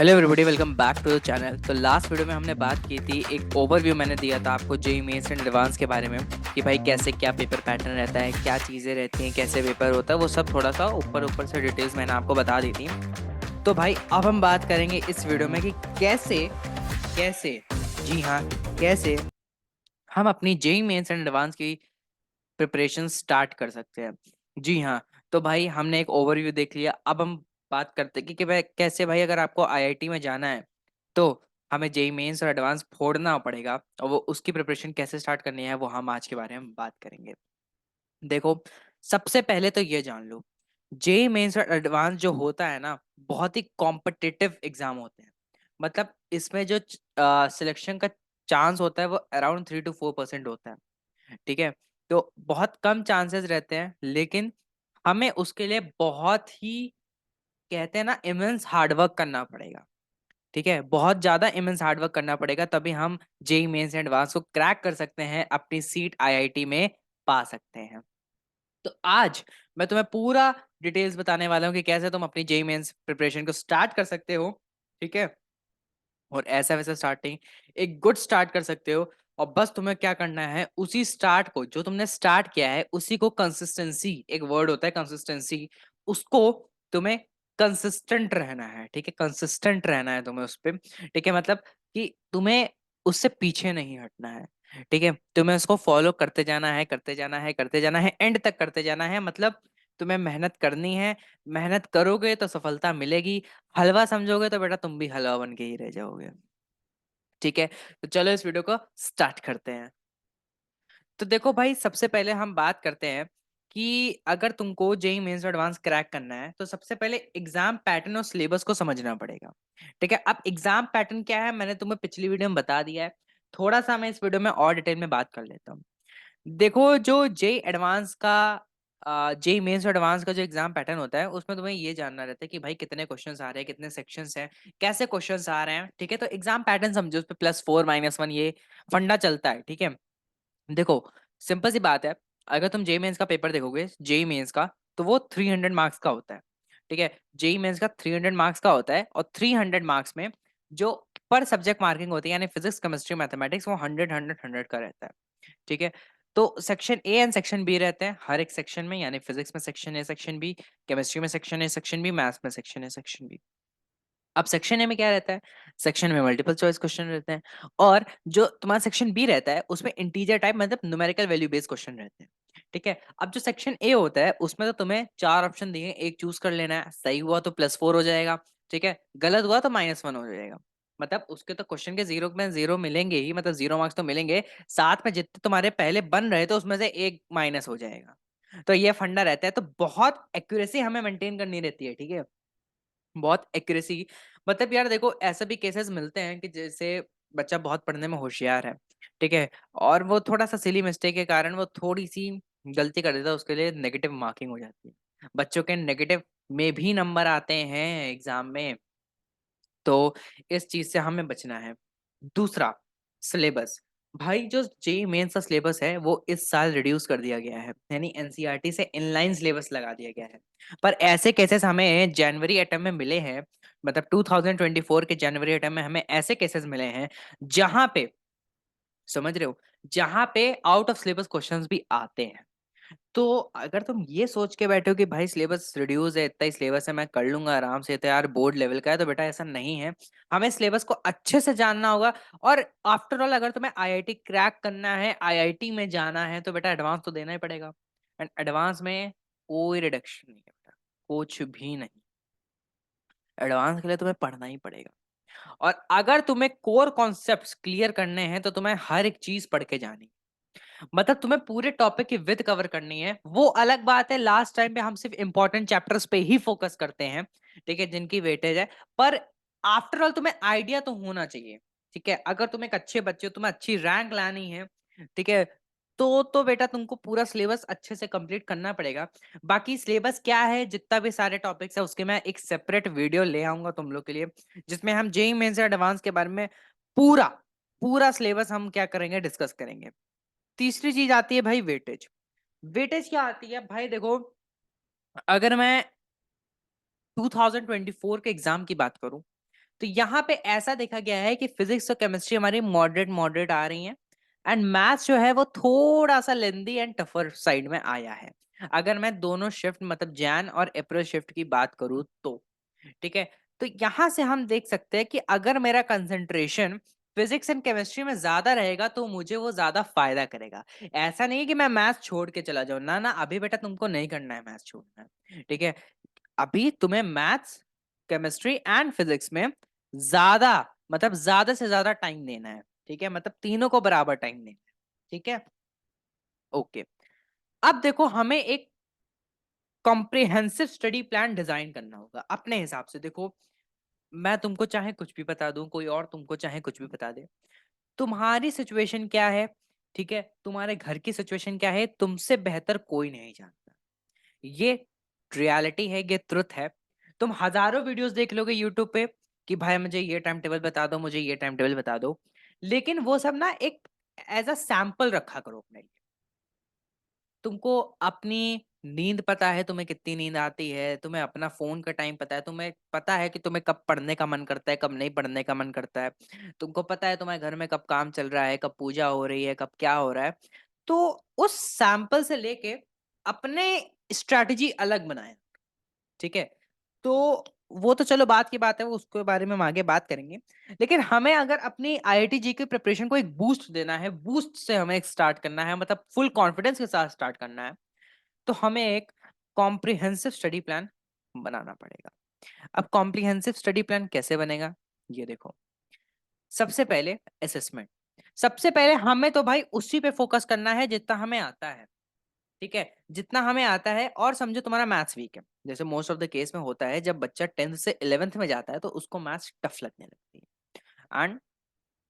Hello everybody, welcome back to the channel. तो last video में हमने बात की थी, एक ओवरव्यू मैंने दिया था आपको जेईई मेंस एंड एडवांस के बारे में कि भाई कैसे क्या पेपर पैटर्न रहता है, क्या चीज़ें रहती हैं, कैसे पेपर होता है, वो सब थोड़ा सा ऊपर ऊपर से डिटेल्स मैंने आपको बता दी थी। तो भाई अब हम बात करेंगे इस वीडियो में कि कैसे कैसे जी हाँ, कैसे हम अपनी जेईई मेंस एंड एडवांस की प्रिपरेशन स्टार्ट कर सकते हैं। जी हाँ। तो भाई हमने एक ओवरव्यू देख लिया, अब हम बात करते हैं कि भाई कैसे, भाई अगर आपको आईआईटी में जाना है तो हमें जेई मेंस और एडवांस फोड़ना पड़ेगा, और वो उसकी प्रिपरेशन कैसे स्टार्ट करनी है वो हम आज के बारे में बात करेंगे। देखो, सबसे पहले तो ये जान लो, जेई मेंस और एडवांस जो होता है ना, बहुत ही कॉम्पिटिटिव एग्जाम होते हैं। मतलब इसमें जो सिलेक्शन का चांस होता है वो अराउंड 3 to 4% होता है। ठीक है। तो बहुत कम चांसेस रहते हैं, लेकिन हमें उसके लिए बहुत ही, कहते हैं ना, इमेंस हार्डवर्क करना पड़ेगा। ठीक है, बहुत ज्यादा इमेंस हार्डवर्क करना पड़ेगा, तभी हम जेई मेंस एडवांस को क्रैक कर सकते हैं, अपनी सीट आईआईटी में पा सकते हैं। तो आज मैं तुम्हें पूरा डिटेल्स बताने वाला हूँ कि कैसे तुम अपनी जेई मेंस प्रिपरेशन को स्टार्ट कर सकते हो। ठीक है। और ऐसा वैसा स्टार्टिंग, एक गुड स्टार्ट कर सकते हो। और बस तुम्हें क्या करना है, उसी स्टार्ट को, जो तुमने स्टार्ट किया है उसी को कंसिस्टेंसी, एक वर्ड होता है कंसिस्टेंसी, उसको तुम्हें कंसिस्टेंट रहना है। ठीक है, कंसिस्टेंट रहना है तुम्हें उस पे। ठीक है, मतलब कि तुम्हें उससे पीछे नहीं हटना है। ठीक है, तुम्हें उसको फॉलो करते जाना है, करते जाना है, करते जाना है, एंड तक करते जाना है। मतलब तुम्हें मेहनत करनी है, मेहनत करोगे तो सफलता मिलेगी। हलवा समझोगे तो बेटा तुम भी हलवा बन के ही रह जाओगे। ठीक है, तो चलो इस वीडियो को स्टार्ट करते हैं। तो देखो भाई, सबसे पहले हम बात करते हैं कि अगर तुमको जेई मेंस एडवांस क्रैक करना है तो सबसे पहले एग्जाम पैटर्न और सिलेबस को समझना पड़ेगा। ठीक है, अब एग्जाम पैटर्न क्या है मैंने तुम्हें पिछली वीडियो में बता दिया है, थोड़ा सा मैं इस वीडियो में और डिटेल में बात कर लेता हूँ। देखो, जो जेई एडवांस का जेई मेंस एडवांस का जो एग्जाम पैटर्न होता है, उसमें तुम्हें ये जानना रहता है कि भाई कितने क्वेश्चंस आ रहे हैं, कितने सेक्शंस हैं, कैसे क्वेश्चंस आ रहे हैं। ठीक है, तो एग्जाम पैटर्न समझो, उस पे +4 - 1 ये फंडा चलता है। ठीक है, देखो, सिंपल सी बात है, अगर तुम जेई मेंस का पेपर देखोगे, जेई मेंस का, तो वो 300 मार्क्स का होता है। ठीक है, जेई मेंस का 300 मार्क्स का होता है, और 300 मार्क्स में जो पर सब्जेक्ट मार्किंग होती है, यानी फिजिक्स, केमिस्ट्री, मैथमेटिक्स, वो 100 100 100 का रहता है। ठीक है, तो section A and section B रहते हैं हर एक सेक्शन में, यानी फिजिक्स में section A section B, chemistry में section A section B, maths में सेक्शन ए सेक्शन बी। अब सेक्शन ए में क्या रहता है, सेक्शन में मल्टीपल चॉइस क्वेश्चन रहते हैं, और जो तुम्हारा सेक्शन बी रहता है उसमें इंटीजर टाइप, मतलब न्यूमेरिकल वैल्यू बेस्ड क्वेश्चन रहते हैं। ठीक है, अब जो सेक्शन ए होता है उसमें तो तुम्हें 4 ऑप्शन दिए, एक चूज कर लेना है, सही हुआ तो +4 हो जाएगा। ठीक है, गलत हुआ तो -1 हो जाएगा। मतलब उसके तो क्वेश्चन के जीरो में जीरो मिलेंगे ही, मतलब 0 मार्क्स तो मिलेंगे, साथ में जितने तुम्हारे पहले बन रहे थे उसमें से एक माइनस हो जाएगा। तो ये फंडा रहता है, तो बहुत एक्यूरेसी हमें मेंटेन करनी रहती है। ठीक है, बहुत एक्यूरेसी, मतलब यार देखो, ऐसे भी केसेस मिलते हैं कि जैसे बच्चा बहुत पढ़ने में होशियार है। ठीक है, और वो थोड़ा सा सिली मिस्टेक के कारण वो थोड़ी सी गलती कर देता है, उसके लिए नेगेटिव मार्किंग हो जाती है। बच्चों के नेगेटिव में भी नंबर आते हैं एग्जाम में, तो इस चीज से हमें बचना है। दूसरा, सिलेबस। भाई जो जेई मेंस का सिलेबस है वो इस साल रिड्यूस कर दिया गया है, यानी एनसीईआरटी से इनलाइन सिलेबस लगा दिया गया है। पर ऐसे केसेस हमें जनवरी अटेम्प्ट में मिले हैं, मतलब 2024 के जनवरी अटेम्प्ट में हमें ऐसे केसेस मिले हैं जहां पे, समझ रहे हो, जहां पे आउट ऑफ सिलेबस क्वेश्चंस भी आते हैं। तो अगर तुम ये सोच के बैठे हो कि भाई सिलेबस रिड्यूस है, इतना ही सिलेबस है, मैं कर लूंगा आराम से, तो यार बोर्ड लेवल का है, तो बेटा ऐसा नहीं है। हमें सिलेबस को अच्छे से जानना होगा। और आफ्टर ऑल, अगर तुम्हें आईआईटी क्रैक करना है, आईआईटी में जाना है, तो बेटा एडवांस तो देना ही पड़ेगा। एंड एडवांस में कोई रिडक्शन नहीं है बेटा, कुछ भी नहीं। एडवांस के लिए तुम्हें पढ़ना ही पड़ेगा। और अगर तुम्हें कोर कॉन्सेप्ट्स क्लियर करने हैं तो तुम्हें हर एक चीज पढ़ के जानी, मतलब तुम्हें पूरे टॉपिक की विद कवर करनी है। वो अलग बात है, लास्ट टाइम पे हम सिर्फ इंपॉर्टेंट चैप्टर्स पे ही फोकस करते हैं, ठीक है, जिनकी वेटेज है। पर आफ्टर ऑल तुम्हें आइडिया तो होना चाहिए। ठीक है, अगर तुम एक अच्छे बच्चे हो, तुम्हें अच्छी रैंक लानी है, ठीक है, तो बेटा तुमको पूरा सिलेबस अच्छे से कंप्लीट करना पड़ेगा। बाकी सिलेबस क्या है, जितना भी सारे टॉपिक्स है उसके मैं एक सेपरेट वीडियो ले आऊंगा तुम लोग के लिए, जिसमें हम जेई मेंस एडवांस के बारे में पूरा पूरा सिलेबस हम क्या करेंगे, डिस्कस करेंगे। तीसरी चीज आती है भाई वेटेज। वेटेज क्या आती है भाई, देखो, अगर मैं 2024 के एग्जाम की बात करूं, तो यहाँ पे ऐसा देखा गया है कि फिजिक्स और केमिस्ट्री हमारी मॉडरेट मॉडरेट आ रही हैं, एंड मैथ्स जो है वो थोड़ा सा लेंदी एंड टफर साइड में आया है। अगर मैं दोनों शिफ्ट मतलब जैन और अप्रैल शिफ्ट की बात करूं तो ठीक है। तो यहां से हम देख सकते हैं कि अगर मेरा कंसंट्रेशन फिजिक्स एंड केमिस्ट्री में ज्यादा रहेगा तो मुझे वो ज्यादा फायदा करेगा। ऐसा नहीं है कि मैं मैथ्स छोड़ के चला जाऊं, ना ना, अभी बेटा तुमको नहीं करना है मैथ्स छोड़ना है, ठीक है। अभी तुम्हें मैथ्स, केमिस्ट्री एंड फिजिक्स में ज्यादा मतलब ज्यादा से ज्यादा टाइम देना है, ठीक है, मतलब तीनों को बराबर टाइम देना है, ठीक है। ओके, अब देखो हमें एक कॉम्प्रिहेंसिव स्टडी प्लान डिजाइन करना होगा अपने हिसाब से। देखो, मैं तुमको चाहे कुछ भी बता दूं, कोई और तुमको चाहे कुछ भी बता दे, तुम्हारी सिचुएशन क्या है, ठीक है, तुम्हारे घर की सिचुएशन क्या है, तुमसे बेहतर कोई नहीं जानता। ये रियलिटी है, ये ट्रुथ है। तुम हजारों वीडियोस देख लोगे यूट्यूब पे कि भाई मुझे ये टाइम टेबल बता दो, मुझे ये टाइम टेबल बता दो, लेकिन वो सब ना एक एज अ सैंपल रखा करो अपने लिए। तुमको अपनी नींद पता है, तुम्हें कितनी नींद आती है, तुम्हें अपना फोन का टाइम पता है, तुम्हें पता है कि तुम्हें कब पढ़ने का मन करता है, कब नहीं पढ़ने का मन करता है, तुमको पता है तुम्हारे घर में कब काम चल रहा है, कब पूजा हो रही है, कब क्या हो रहा है। तो उस सैंपल से लेके अपने स्ट्रैटेजी अलग बनाए, ठीक है। तो वो तो चलो बात की बात है, वो उसके बारे में हम आगे बात करेंगे। लेकिन हमें अगर अपनी आईआईटी जी की प्रिपरेशन को एक बूस्ट देना है, बूस्ट से हमें स्टार्ट करना है, मतलब फुल कॉन्फिडेंस के साथ स्टार्ट करना है, तो हमें एक कॉम्प्रिहेंसिव स्टडी प्लान बनाना पड़ेगा। अब कॉम्प्रिहेंसिव स्टडी प्लान कैसे बनेगा, ये देखो। सबसे पहले असेसमेंट। सबसे पहले हमें तो भाई उसी पे फोकस करना है जितना हमें आता है, ठीक है, जितना हमें आता है। और समझो तुम्हारा मैथ्स वीक है, जैसे मोस्ट ऑफ द केस में होता है, जब बच्चा 10th से 11th में जाता है तो उसको मैथ्स टफ लगने लगती है। एंड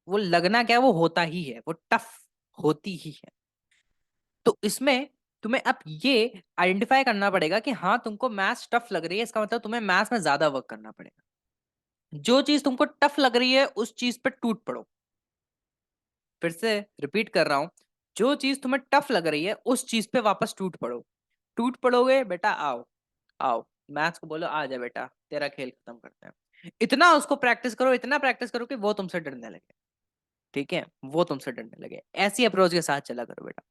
वो लगना क्या है, वो होता ही है, वो टफ होती ही है। तो इसमें तुम्हें अब ये आइडेंटिफाई करना पड़ेगा कि हाँ तुमको मैथ्स टफ लग रही है, इसका मतलब तुम्हें मैथ्स में ज्यादा वर्क करना पड़ेगा। जो चीज तुमको टफ लग रही है उस चीज पे टूट पड़ो। फिर से रिपीट कर रहा हूं, जो चीज तुम्हें टफ लग रही है उस चीज पे वापस टूट पड़ो। टूट पड़ोगे बेटा, आओ आओ मैथ्स को बोलो आ जा बेटा, तेरा खेल खत्म करते हैं। इतना उसको प्रैक्टिस करो, इतना प्रैक्टिस करो कि वो तुमसे डरने लगे, ठीक है, वो तुमसे डरने लगे। ऐसी अप्रोच के साथ चला करो बेटा,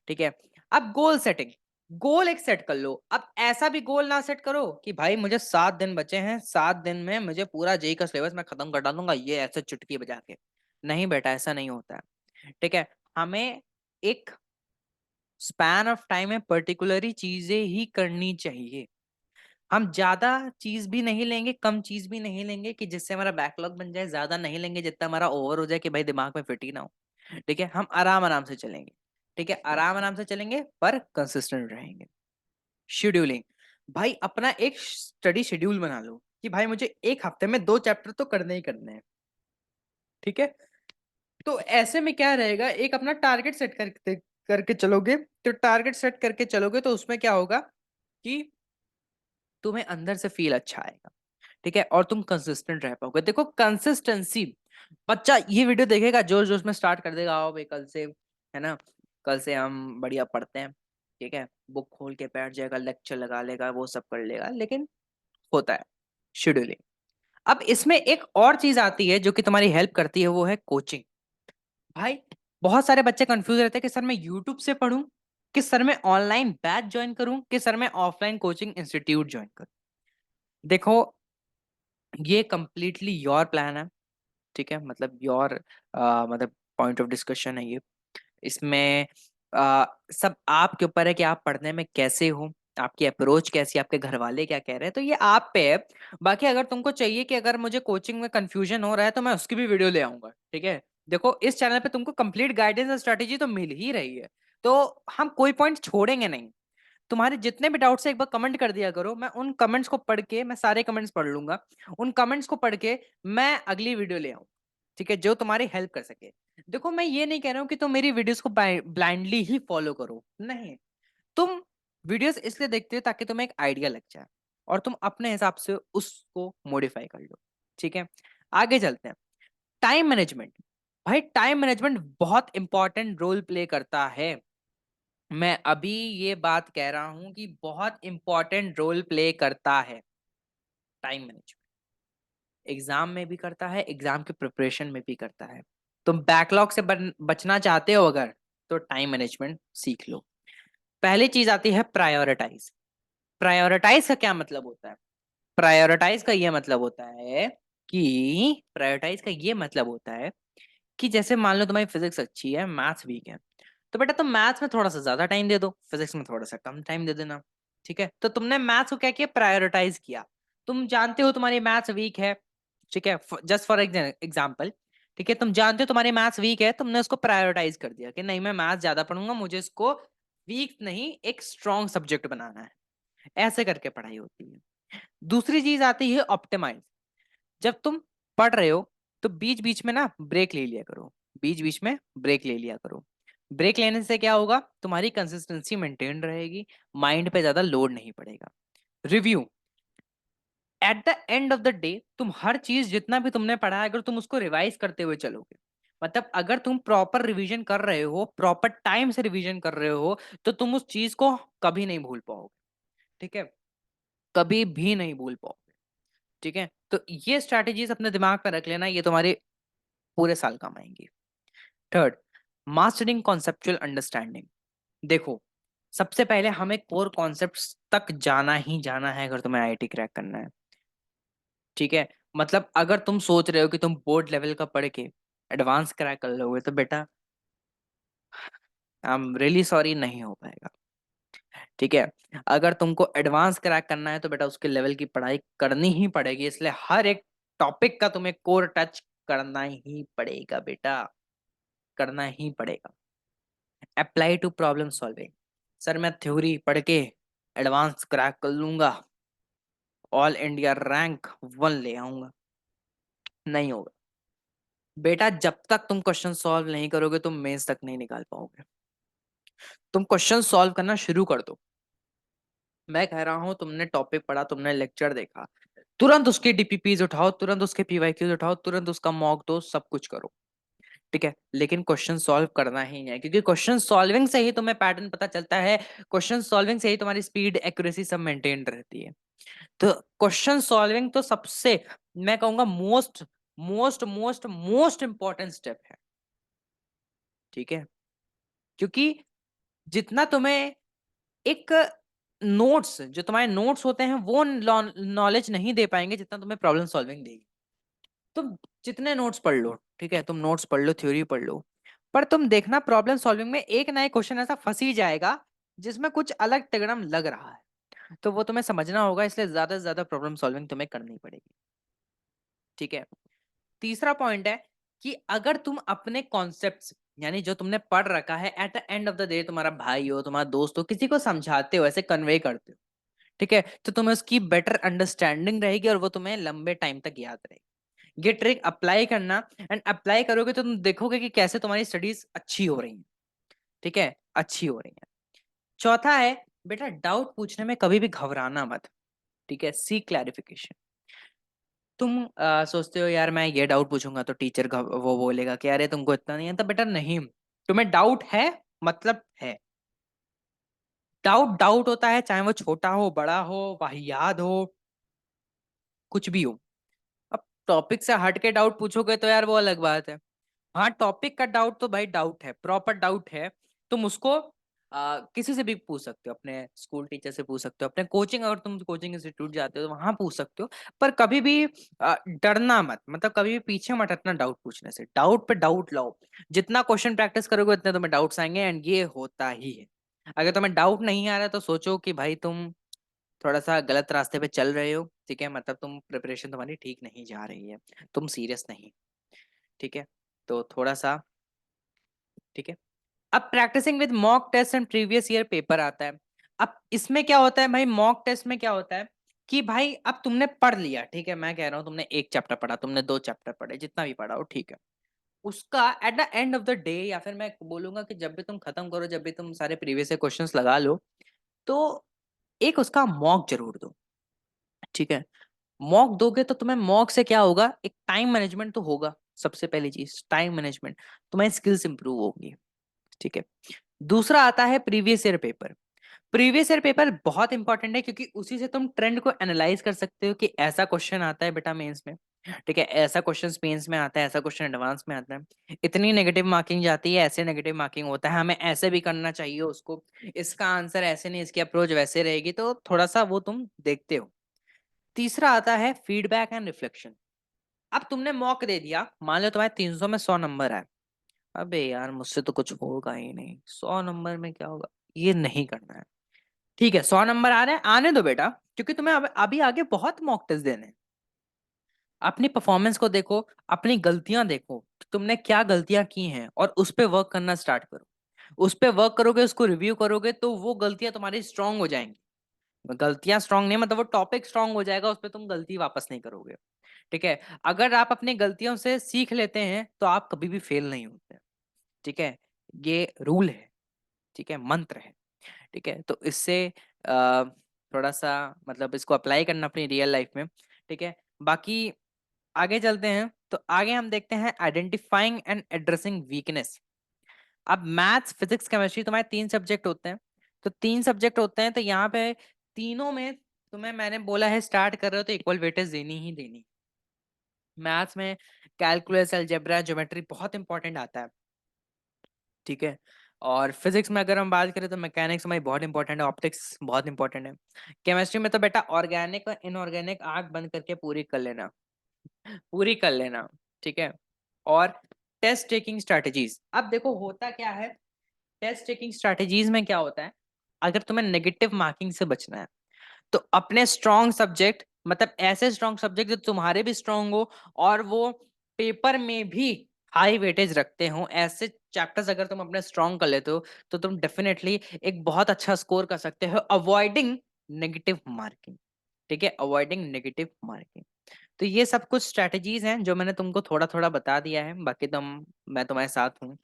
ठीक है। अब गोल सेटिंग, गोल एक सेट कर लो। अब ऐसा भी गोल ना सेट करो कि भाई मुझे 7 दिन बचे हैं, 7 दिन में मुझे पूरा जेई का सिलेबस मैं खत्म कर डालूंगा, ये ऐसे चुटकी बजा के। नहीं बेटा, ऐसा नहीं होता है, ठीक है। हमें एक स्पैन ऑफ टाइम में पर्टिकुलरली चीजें ही करनी चाहिए। हम ज्यादा चीज भी नहीं लेंगे, कम चीज भी नहीं लेंगे कि जिससे हमारा बैकलॉग बन जाए, ज्यादा नहीं लेंगे जितना हमारा ओवर हो जाए कि भाई दिमाग में फिट ही ना हो, ठीक है। हम आराम आराम से चलेंगे, ठीक है, आराम आराम से चलेंगे पर कंसिस्टेंट रहेंगे। शेड्यूलिंग, भाई अपना एक स्टडी शेड्यूल बना लो कि भाई मुझे एक हफ्ते में 2 चैप्टर तो करने ही करने हैं, ठीक है। तो ऐसे में क्या रहेगा, एक अपना टारगेट सेट करके करके चलोगे, तो टारगेट सेट करके चलोगे तो उसमें क्या होगा कि तुम्हें अंदर से फील अच्छा आएगा, ठीक है, और तुम कंसिस्टेंट रह पाओगे। देखो कंसिस्टेंसी, बच्चा ये वीडियो देखेगा जोश जोश में स्टार्ट कर देगा, आओ भाई कल से, है ना, कल से हम बढ़िया पढ़ते हैं, ठीक है, बुक खोल के बैठ जाएगा, लेक्चर लगा लेगा, वो सब कर लेगा, लेकिन होता है शेड्यूलिंग। अब इसमें एक और चीज आती है जो कि तुम्हारी हेल्प करती है, वो है कोचिंग। भाई बहुत सारे बच्चे कंफ्यूज रहते हैं कि सर मैं यूट्यूब से पढ़ूं, कि सर मैं ऑनलाइन बैच ज्वाइन करूं, कि सर मैं ऑफलाइन कोचिंग इंस्टीट्यूट ज्वाइन करूं। देखो, ये कंप्लीटली योर प्लान है, ठीक है, मतलब योर मतलब पॉइंट ऑफ डिस्कशन है ये। इसमें सब आपके ऊपर है कि आप पढ़ने में कैसे हो, आपकी अप्रोच कैसी है, आपके घर वाले क्या कह रहे हैं, तो ये आप पे है। बाकी अगर तुमको चाहिए कि अगर मुझे कोचिंग में कंफ्यूजन हो रहा है तो मैं उसकी भी वीडियो ले आऊंगा, ठीक है। देखो इस चैनल पे तुमको कंप्लीट गाइडेंस और स्ट्रेटेजी तो मिल ही रही है, तो हम कोई पॉइंट छोड़ेंगे नहीं। तुम्हारे जितने भी डाउट्स है एक बार कमेंट कर दिया करो, मैं उन कमेंट्स को पढ़ के, मैं सारे कमेंट्स पढ़ लूंगा, उन कमेंट्स को पढ़ के मैं अगली वीडियो ले आऊँ, ठीक है, जो तुम्हारी हेल्प कर सके। देखो मैं ये नहीं कह रहा हूँ कि तुम मेरी वीडियोस को ब्लाइंडली ही फॉलो करो, नहीं। तुम वीडियोस इसलिए देखते हो ताकि तुम्हें एक आइडिया लग जाए और तुम अपने हिसाब से उसको मॉडिफाई कर लो, ठीक है। आगे चलते हैं। टाइम मैनेजमेंट, भाई टाइम मैनेजमेंट बहुत इंपॉर्टेंट रोल प्ले करता है। मैं अभी ये बात कह रहा हूं कि बहुत इंपॉर्टेंट रोल प्ले करता है टाइम मैनेजमेंट। एग्जाम में भी करता है, एग्जाम के प्रिपरेशन में भी करता है। तुम बैकलॉग से बचना चाहते हो अगर, तो टाइम मैनेजमेंट सीख लो। पहली चीज आती है प्रायोरिटाइज। प्रायोरिटाइज का क्या मतलब होता है? प्रायोरिटाइज का ये मतलब होता है कि प्रायोरिटाइज का ये मतलब होता है कि जैसे मान लो तुम्हारी फिजिक्स अच्छी है, मैथ्स वीक है, तो बेटा तुम मैथ्स में थोड़ा सा ज्यादा टाइम दे दो, फिजिक्स में थोड़ा सा कम टाइम दे देना। ठीक है, तो तुमने मैथ्स को क्या किया, प्रायोरिटाइज किया। तुम जानते हो तुम्हारी मैथ्स वीक है, ठीक है, जस्ट फॉर एग्जाम्पल, ठीक है, तुम जानते हो तुम्हारी मैथ्स वीक है, तुमने उसको प्रायोरिटाइज कर दिया कि नहीं मैं मैथ्स ज्यादा पढ़ूंगा, मुझे इसको वीक नहीं एक स्ट्रॉन्ग सब्जेक्ट बनाना है। ऐसे करके पढ़ाई होती है। दूसरी चीज आती है ऑप्टिमाइज। जब तुम पढ़ रहे हो तो बीच बीच में ना ब्रेक ले लिया करो, बीच बीच में ब्रेक ले लिया करो। ब्रेक लेने से क्या होगा, तुम्हारी कंसिस्टेंसी मेंटेन रहेगी, माइंड पे ज्यादा लोड नहीं पड़ेगा। Review. At the end of the day तुम हर चीज जितना भी तुमने पढ़ा है, अगर तुम उसको रिवाइज करते हुए चलोगे, मतलब अगर तुम प्रॉपर रिवीजन कर रहे हो, प्रॉपर टाइम से रिवीजन कर रहे हो, तो तुम उस चीज को कभी नहीं भूल पाओगे। ठीक है, कभी भी नहीं भूल पाओगे। ठीक है, तो ये स्ट्रैटेजीज अपने दिमाग में रख लेना, ये तुम्हारे पूरे साल काम आएंगी। Third, mastering conceptual understanding. देखो, सबसे पहले हमें कोर कॉन्सेप्ट्स तक जाना ही जाना है अगर तुम्हें आईआईटी क्रैक करना है। ठीक है, मतलब अगर तुम सोच रहे हो कि तुम बोर्ड लेवल का पढ़ के एडवांस क्रैक कर लोगे, तो बेटा आई एम रियली सॉरी, नहीं हो पाएगा। ठीक है, अगर तुमको एडवांस क्रैक करना है तो बेटा उसके लेवल की पढ़ाई करनी ही पड़ेगी, इसलिए हर एक टॉपिक का तुम्हें कोर टच करना ही पड़ेगा बेटा, करना ही पड़ेगा। Apply to problem solving. Sir मैं थ्योरी पढ़ के एडवांस क्रैक कर लूंगा, ऑल इंडिया रैंक 1 ले आऊंगा, नहीं होगा बेटा। जब तक तुम क्वेश्चन सॉल्व नहीं करोगे तुम मेंस तक नहीं निकाल पाओगे। तुम क्वेश्चन सॉल्व करना शुरू कर दो। मैं कह रहा हूं तुमने टॉपिक पढ़ा, तुमने लेक्चर देखा, तुरंत उसके डीपीपीज उठाओ, तुरंत उसके पीवाईक्यूज उठाओ, तुरंत उसका मॉक दो, सब कुछ करो। ठीक है, लेकिन क्वेश्चन सॉल्व करना ही नहीं है, क्योंकि क्वेश्चन सॉल्विंग से ही तुम्हें पैटर्न पता चलता है, क्वेश्चन सॉल्विंग से ही तुम्हारी स्पीड एक्यूरेसी सब मेंटेन रहती है। तो क्वेश्चन सॉल्विंग तो सबसे, मैं कहूंगा most most most most important step है। ठीक है, क्योंकि जितना तुम्हें एक नोट्स, जो तुम्हारे नोट्स होते हैं वो नॉलेज नहीं दे पाएंगे जितना तुम्हें प्रॉब्लम सॉल्विंग देगी। तुम जितने नोट्स पढ़ लो, ठीक है, तुम नोट्स पढ़ लो, थ्योरी पढ़ लो, पर तुम देखना प्रॉब्लम सॉल्विंग में एक ना एक क्वेश्चन ऐसा फंस ही जाएगा जिसमें कुछ अलग तिगड़म लग रहा है, तो वो तुम्हें समझना होगा, इसलिए ज्यादा से ज्यादा प्रॉब्लम सॉल्विंग तुम्हें करनी पड़ेगी। ठीक है, तीसरा पॉइंट है कि अगर तुम अपने कॉन्सेप्ट्स, यानी जो तुमने पढ़ रखा है, at the end of the day तुम्हारा भाई हो, तुम्हारा दोस्त हो, किसी को समझाते हो, ऐसे कन्वे करते हो, ठीक है, तो तुम्हें उसकी बेटर अंडरस्टैंडिंग रहेगी और वो तुम्हें लंबे टाइम तक याद रहेगी। ये ट्रिक अप्लाई करना, एंड अप्लाई करोगे तो तुम देखोगे कि कैसे तुम्हारी स्टडीज अच्छी हो रही है। ठीक है, अच्छी हो रही है। चौथा है बेटा, डाउट पूछने में कभी भी घबराना मत। ठीक है, सी क्लैरिफिकेशन। तुम सोचते हो यार मैं ये डाउट पूछूंगा तो टीचर वो बोलेगा कि अरे तुमको इतना नहीं है, तो बेटा नहीं, तुम्हें डाउट है मतलब है। डाउट डाउट होता है, चाहे वो छोटा हो, बड़ा हो, वाहियात हो, कुछ भी हो। अब टॉपिक से हट के डाउट पूछोगे तो यार वो अलग बात है। हाँ, टॉपिक का डाउट तो भाई डाउट है, प्रॉपर डाउट है, तुम उसको किसी से भी पूछ सकते हो, अपने स्कूल टीचर से पूछ सकते हो, अपने कोचिंग, अगर तुम कोचिंग इंस्टीट्यूट जाते हो तो वहां पूछ सकते हो। पर कभी भी डरना मत, मतलब कभी भी पीछे मत हटना डाउट पूछने से, डाउट पे डाउट लाओ। जितना क्वेश्चन प्रैक्टिस करोगे उतने तुम्हें डाउट्स आएंगे, एंड ये होता ही है। अगर तुम्हें डाउट नहीं आ रहा तो सोचो कि भाई तुम थोड़ा सा गलत रास्ते पे चल रहे हो। ठीक है, मतलब तुम प्रिपरेशन तुम्हारी ठीक नहीं जा रही है, तुम सीरियस नहीं। ठीक है, तो थोड़ा सा, ठीक है। अब practising with mock test and previous year paper आता है। अब इसमें क्या होता है भाई, मॉक टेस्ट में क्या होता है कि भाई अब तुमने पढ़ लिया, ठीक है, मैं कह रहा हूं तुमने एक चैप्टर पढ़ा, तुमने 2 चैप्टर पढ़े, जितना भी पढ़ा हो, ठीक है, उसका at the end of the day, या फिर मैं बोलूंगा कि जब भी तुम खत्म करो, जब भी तुम सारे प्रीवियस ईयर क्वेश्चंस लगा लो, तो एक उसका मॉक जरूर दो। ठीक है, मॉक दोगे तो तुम्हें मॉक से क्या होगा, एक टाइम मैनेजमेंट तो होगा। सबसे पहली चीज टाइम मैनेजमेंट, तुम्हारी स्किल्स इंप्रूव होगी। ठीक है, दूसरा आता है previous year paper. Previous year paper बहुत इंपॉर्टेंट है, क्योंकि उसी से तुम ट्रेंड को एनालाइज कर सकते हो कि ऐसा क्वेश्चन आता है बेटा मेंस में, ठीक है, ऐसा क्वेश्चन मेंस में आता है, ऐसा क्वेश्चन एडवांस में आता है, इतनी नेगेटिव मार्किंग जाती है, ऐसे नेगेटिव मार्किंग होता है, हमें ऐसे भी करना चाहिए उसको, इसका आंसर ऐसे नहीं, इसकी अप्रोच वैसे रहेगी, तो थोड़ा सा वो तुम देखते हो। तीसरा आता है फीडबैक एंड रिफ्लेक्शन। अब तुमने मॉक दे दिया, मान लो तुम्हारे 300 में 100 नंबर आए, अबे यार मुझसे तो कुछ होगा ही नहीं, 100 नंबर में क्या होगा, ये नहीं करना है। ठीक है, 100 नंबर आ रहे हैं, आने दो बेटा, क्योंकि तुम्हें अभी आगे बहुत मॉक टेस्ट देने हैं। अपनी परफॉर्मेंस को देखो, अपनी गलतियां देखो कि तुमने क्या गलतियां की हैं, और उस पे वर्क करना स्टार्ट करो। उस पे वर्क करोगे, उसको रिव्यू करोगे, तो वो गलतियां तुम्हारी स्ट्रांग हो जाएंगी। गलतियां स्ट्रांग नहीं मतलब वो टॉपिक स्ट्रांग हो जाएगा, उस पे तुम गलती वापस नहीं करोगे। ठीक है, अगर आप अपनी गलतियों से सीख लेते हैं तो आप कभी भी फेल नहीं होते। ठीक है, ये रूल है, ठीक है, मंत्र है। ठीक है, तो इससे थोड़ा सा मतलब इसको अप्लाई करना अपनी रियल लाइफ में। ठीक है, बाकी आगे चलते हैं, तो आगे हम देखते हैं आइडेंटिफाइंग एंड एड्रेसिंग वीकनेस। अब मैथ्स, फिजिक्स, केमिस्ट्री तुम्हारे 3 सब्जेक्ट होते हैं, तो 3 सब्जेक्ट होते हैं, तो यहाँ पे तीनों में तुम्हें मैंने बोला है स्टार्ट कर रहे हो तो इक्वल वेटेज देनी ही देनी। मैथ्स में कैलकुलस, अलजेब्रा, ज्योमेट्री बहुत इंपॉर्टेंट आता है। ठीक है, और फिजिक्स में अगर हम बात करें तो मैकेनिक्स में बहुत इंपॉर्टेंट है, ऑप्टिक्स बहुत इंपॉर्टेंट है। केमिस्ट्री में तो बेटा ऑर्गेनिक और इनऑर्गेनिक आंख बंद करके पूरी कर लेना, पूरी कर लेना। ठीक है, और टेस्ट टेकिंग स्ट्रेटजीज, अब देखो होता क्या है, टेस्ट टेकिंग स्ट्रेटजीज में क्या होता है, अगर तुम्हें नेगेटिव मार्किंग से बचना है तो अपने स्ट्रॉन्ग सब्जेक्ट, मतलब ऐसे स्ट्रॉन्ग सब्जेक्ट जो तुम्हारे भी स्ट्रॉन्ग हो और वो पेपर में भी हाई वेटेज रखते हो, ऐसे चैप्टर्स अगर तुम अपने स्ट्रॉन्ग कर लेते हो तो तुम डेफिनेटली एक बहुत अच्छा स्कोर कर सकते हो, अवॉइडिंग नेगेटिव मार्किंग। ठीक है, अवॉइडिंग नेगेटिव मार्किंग। तो ये सब कुछ स्ट्रेटजीज हैं जो मैंने तुमको थोड़ा थोड़ा बता दिया है, बाकी मैं तुम्हारे साथ हूँ।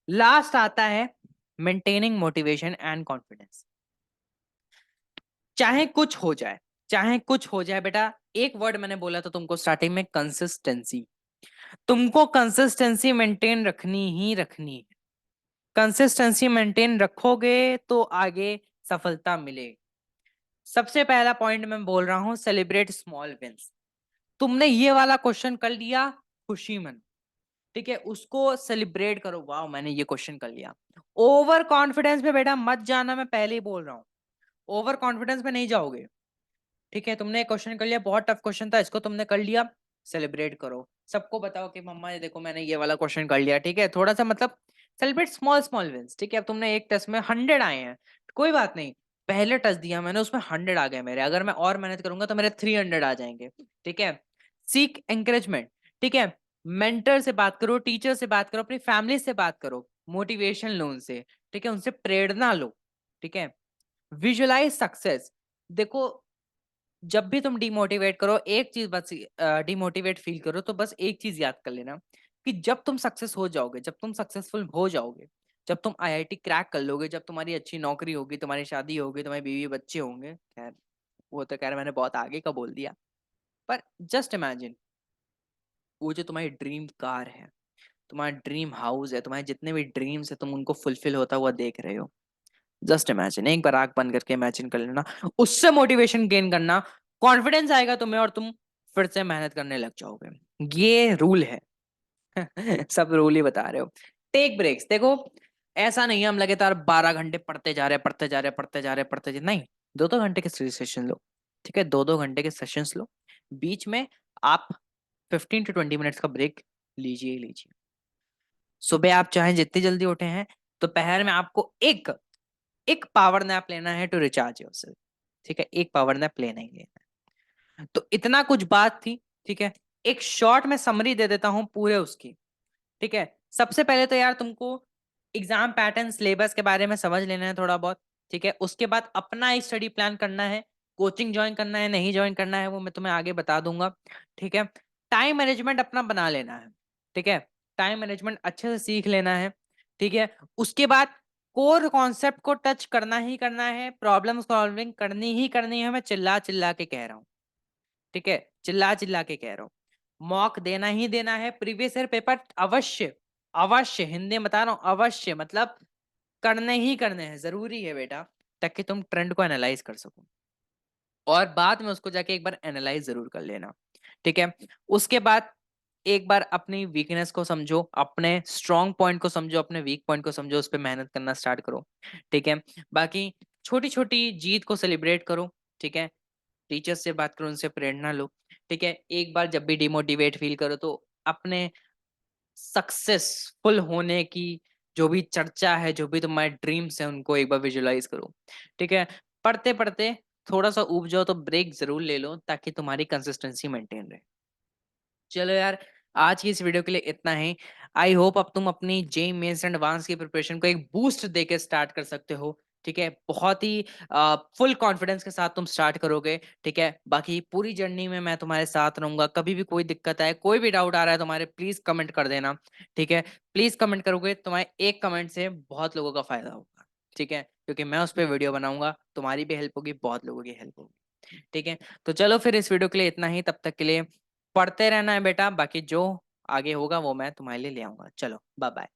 लास्ट आता है मेंटेनिंग मोटिवेशन एंड कॉन्फिडेंस। चाहे कुछ हो जाए, चाहे कुछ हो जाए बेटा, एक वर्ड मैंने बोला था तुमको स्टार्टिंग में, कंसिस्टेंसी। तुमको कंसिस्टेंसी मेंटेन रखनी ही रखनी है। कंसिस्टेंसी मेंटेन रखोगे तो आगे सफलता मिलेगी। सबसे पहला पॉइंट मैं बोल रहा हूं, सेलिब्रेट स्मॉल विंस। तुमने ये वाला क्वेश्चन कर लिया, खुशी मन, ठीक है, उसको सेलिब्रेट करो, वाह मैंने ये क्वेश्चन कर लिया। ओवर कॉन्फिडेंस में बेटा मत जाना, मैं पहले ही बोल रहा हूं, ओवर कॉन्फिडेंस में नहीं जाओगे। ठीक है, तुमने एक क्वेश्चन कर लिया, बहुत टफ क्वेश्चन था, इसको तुमने कर लिया, सेलिब्रेट करो, सबको बताओ कि मम्मा ये देखो मैंने ये वाला क्वेश्चन कर लिया। ठीक है, थोड़ा सा मतलब सेलिब्रेट स्मॉल स्मॉल विंस। ठीक है, अब तुमने एक टेस्ट में 100 आए हैं, कोई बात नहीं, पहले टेस्ट दिया मैंने उसमें 100 आ गए मेरे, अगर मैं और मेहनत करूंगा तो मेरे 300 आ जाएंगे। ठीक है, सीक एंकरेजमेंट। ठीक है, मेंटर से बात करो, टीचर से बात करो, अपनी फैमिली से बात करो, मोटिवेशन लो उनसे। ठीक है, उनसे प्रेरणा लो। ठीक है, विजुअलाइज सक्सेस। देखो, जब भी तुम डिमोटिवेट करो, एक चीज बस, डिमोटिवेट फील करो तो बस एक चीज याद कर लेना कि जब तुम सक्सेस हो जाओगे, जब तुम सक्सेसफुल हो जाओगे, जब तुम आईआईटी क्रैक कर लोगे, जब तुम्हारी अच्छी नौकरी होगी, तुम्हारी शादी होगी, तुम्हारी बीवी बच्चे होंगे, खैर वो तो खैर मैंने बहुत आगे का बोल दिया, पर जस्ट इमेजिन, वो जो तुम्हारी ड्रीम कार है, तुम्हारा ड्रीम हाउस है, तुम्हारे जितने भी ड्रीम्स है तुम उनको फुलफिल होता हुआ देख रहे हो। जस्ट इमेजिन, एक बार आंख बंद करके इमेजिन कर लेना, उससे मोटिवेशन गेन करना, कॉन्फिडेंस आएगा तुम्हें और तुम फिर से मेहनत करने लग जाओगे। ये रूल है। सब रूल ही बता रहे हो। टेक ब्रेक्स, देखो ऐसा नहीं है हम लगातार 12 घंटे पढ़ते जा रहे, पढ़ते जा रहे, पढ़ते जा रहे, पढ़ते जा, नहीं, 2-2 घंटे के सेशन लो। ठीक है, 2-2 घंटे के सेशंस लो, बीच में आप 15 to 20 मिनट्स का ब्रेक लीजिए ही लीजिए। सुबह आप चाहे जितनी जल्दी उठे हैं, दोपहर में आपको एक एक पावर नैप लेना है टू रिचार्ज योरसेल्फ। ठीक है, एक पावर नैप लेना ही लेना है। तो इतना कुछ बात थी। ठीक है, एक शॉर्ट में समरी दे देता हूं पूरे उसकी। ठीक है, सबसे पहले तो यार तुमको एग्जाम पैटर्न, सिलेबस के बारे में समझ लेना है थोड़ा बहुत। ठीक है, उसके बाद अपना स्टडी प्लान करना है, कोचिंग ज्वाइन करना है नहीं ज्वाइन करना है वो मैं तुम्हें आगे बता दूंगा। ठीक है, टाइम मैनेजमेंट अपना बना लेना है। ठीक है, टाइम मैनेजमेंट अच्छे से सीख लेना है। ठीक है, उसके बाद कोर कॉन्सेप्ट को टच करना ही करना है, प्रॉब्लम सॉल्विंग करनी ही करनी है, मैं चिल्ला चिल्ला के कह रहा हूँ। ठीक है, चिल्ला चिल्ला के कह रहा हूँ, मॉक देना ही देना है, प्रीवियस ईयर पेपर अवश्य, अवश्य हिंदी में बता रहा हूँ, अवश्य मतलब करने ही करने हैं, जरूरी है बेटा, ताकि तुम ट्रेंड को एनालाइज कर सको और बाद में उसको जाके एक बार एनालाइज जरूर कर लेना। ठीक है। उसके बाद एक बार अपनी वीकनेस को समझो, अपने स्ट्रॉन्ग पॉइंट को समझो, अपने वीक पॉइंट को समझो, उस पर मेहनत करना स्टार्ट करो। ठीक है। बाकी छोटी छोटी जीत को सेलिब्रेट करो। ठीक है। टीचर्स से बात करो, उनसे प्रेरणा लो। ठीक है। एक बार जब भी डिमोटिवेट फील करो तो अपने सक्सेसफुल होने की जो भी चर्चा है, जो भी तुम्हारे ड्रीम्स है, उनको एक बार विजुलाइज करो। ठीक है। पढ़ते पढ़ते थोड़ा सा ऊब जाओ तो ब्रेक जरूर ले लो, ताकि तुम्हारी कंसिस्टेंसी मेंटेन रहे। चलो यार, आज की इस वीडियो के लिए इतना ही। आई होप अब तुम अपनी जेई मेंस एंड एडवांस की प्रिपरेशन को एक बूस्ट देके स्टार्ट कर सकते हो। ठीक है। बहुत ही फुल कॉन्फिडेंस के साथ तुम स्टार्ट करोगे। ठीक है। बाकी पूरी जर्नी में मैं तुम्हारे साथ रहूंगा। कभी भी कोई दिक्कत आए, कोई भी डाउट आ रहा है तुम्हारे, प्लीज कमेंट कर देना। ठीक है। प्लीज कमेंट करोगे, तुम्हारे एक कमेंट से बहुत लोगों का फायदा होगा। ठीक है। क्योंकि मैं उस पर वीडियो बनाऊंगा, तुम्हारी भी हेल्प होगी, बहुत लोगों की हेल्प होगी। ठीक है। तो चलो फिर इस वीडियो के लिए इतना ही। तब तक के लिए पढ़ते रहना है बेटा, बाकी जो आगे होगा वो मैं तुम्हारे लिए ले आऊंगा। चलो बाय बाय।